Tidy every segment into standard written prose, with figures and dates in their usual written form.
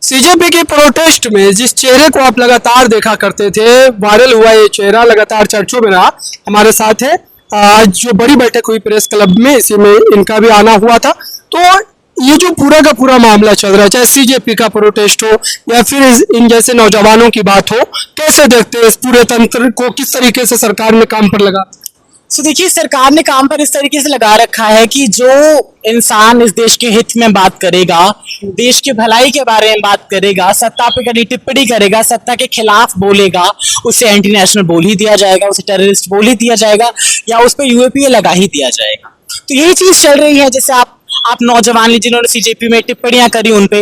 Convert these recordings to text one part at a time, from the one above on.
CJP के protest में जिस चेहरे को आप लगातार देखा करते थे, वायरल हुआ ये चेहरा, लगातार चर्चों में रहा। हमारे साथ है आज जो बड़ी बैठक हुई प्रेस क्लब में, इसी में इनका भी आना हुआ था। तो ये जो पूरा का पूरा मामला चल रहा है, चाहे सीजेपी का प्रोटेस्ट हो या फिर इन जैसे नौजवानों की बात हो, कैसे देखते हैं इस पूरे तंत्र को, किस तरीके से सरकार ने काम पर लगा? देखिए, सरकार ने काम पर इस तरीके से लगा रखा है कि जो इंसान इस देश के हित में बात करेगा, देश की भलाई के बारे में बात करेगा, सत्ता पे कड़ी टिप्पणी करेगा, सत्ता के खिलाफ बोलेगा, उसे एंटी नेशनल बोल ही दिया जाएगा, उसे टेररिस्ट बोल ही दिया जाएगा या उस पर यूएपीए लगा ही दिया जाएगा। तो यही चीज चल रही है। जैसे आप नौजवान ली जिन्होंने सीजेपी में टिप्पणियां करी, उन पे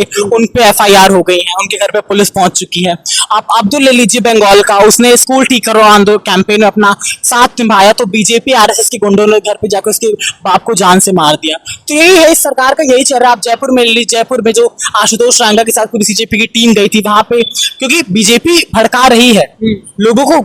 एफआईआर हो गई है, उनके घर पे पुलिस पहुंच चुकी है। आप अब्दुल ले लीजिए बंगाल का, उसने स्कूल ठीक करो आंदोलन कैंपेन में अपना साथ निभाया, तो बीजेपी आरएसएस के गुंडों ने घर पे जाकर उसके बाप को जान से मार दिया। तो यही है, इस सरकार का यही चल रहा है। आप जयपुर में लीजिए, जयपुर में जो आशुतोष रांगा के साथ पूरी सीजेपी की टीम गई थी वहां पे, क्योंकि बीजेपी भड़का रही है लोगों को।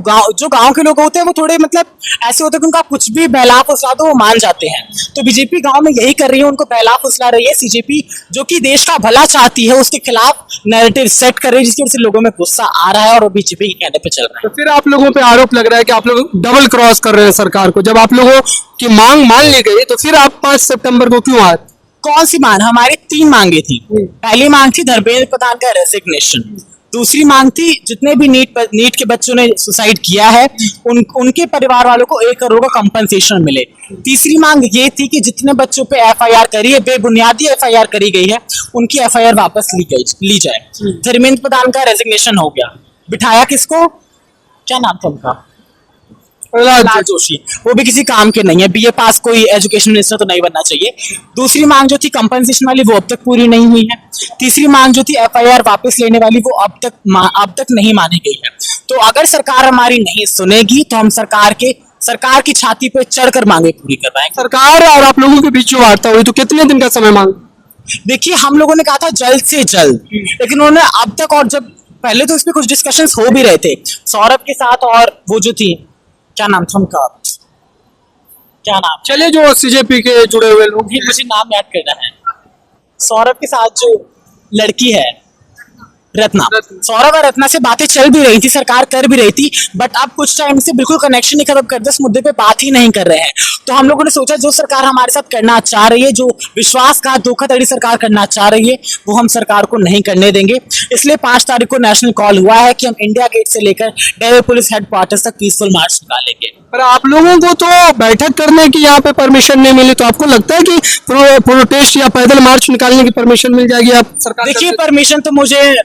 गाँव के लोग होते हैं वो थोड़े मतलब ऐसे होते हैं कि उनका कुछ भी बहला फुसला तो वो मान जाते हैं। तो बीजेपी गाँव में यही कर रही है, उनको बहला फुसला रही है। सीजेपी जो कि देश का भला चाहती है, उसके खिलाफ नैरेटिव सेट कर रही है, जिसकी वजह से लोगों में गुस्सा आ रहा है और वो बीजेपी के कहने पे चल रहा है। तो फिर आप लोगों पे आरोप लग रहा है कि आप लोग डबल क्रॉस कर रहे हैं सरकार को। जब आप लोगों की मांग मान ली गई तो फिर आप 5 सितंबर को क्यों आए? कौन सी मांग? हमारी 3 मांगे थी। पहली मांग थी धर्मेंद्र प्रधान का रेजिग्नेशन। दूसरी मांग थी जितने भी नीट के बच्चों ने सुसाइड किया है उनके परिवार वालों को 1 करोड़ का कंपनसेशन मिले। तीसरी मांग ये थी कि जितने बच्चों पे एफआईआर करी है, बेबुनियादी एफआईआर करी गई है, उनकी एफआईआर वापस ली जाए। धर्मेंद्र प्रधान का रेजिग्नेशन हो गया, बिठाया किसको? क्या नाम था उनका? प्रहलाद जोशी। वो भी किसी काम के नहीं है, बीए पास कोई एजुकेशन मिनिस्टर तो नहीं बनना चाहिए। दूसरी मांग जो थी कंपनसेशन वाली, वो अब तक पूरी नहीं हुई है। तीसरी मांग जो थी एफआईआर वापस लेने वाली, वो अब तक नहीं मानी गई है। तो अगर सरकार हमारी नहीं सुनेगी तो हम सरकार की छाती पे चढ़कर मांगे पूरी करवाएंगे। सरकार और आप लोगों के बीच जो वार्ता हुई तो कितने दिन का समय मांग? देखिए, हम लोगों ने कहा था जल्द से जल्द, लेकिन उन्होंने अब तक, और जब पहले तो इस पे कुछ डिस्कशंस हो भी रहे थे सौरभ के साथ, और वो जो थी, क्या नाम था उनका, क्या नाम, चलिए जो सीजेपी के जुड़े हुए लोग, मुझे नाम याद करना है। सौरभ के साथ जो लड़की है रत्ना, सौरभ और रत्ना से बातें चल भी रही थी, सरकार कर भी रही थी, बट अब कुछ टाइम से बिल्कुल कनेक्शन नहीं खत्म करते, इस मुद्दे पे बात ही नहीं कर रहे हैं। तो हम लोगों ने सोचा जो सरकार हमारे साथ करना चाह रही है, जो विश्वासघात धोखाधड़ी सरकार करना चाह रही है, वो हम सरकार को नहीं करने देंगे। इसलिए 5 तारीख को नेशनल कॉल हुआ है कि हम इंडिया गेट से लेकर दिल्ली पुलिस हेडक्वार्टर्स तक पीसफुल मार्च निकालेंगे। पर आप लोगों को तो बैठक करने की यहाँ पे परमिशन नहीं मिली, तो आपको लगता है कि प्रोटेस्ट या पैदल मार्च निकालने की परमिशन मिल जाएगी आप सरकार? देखिए, परमिशन तो मुझे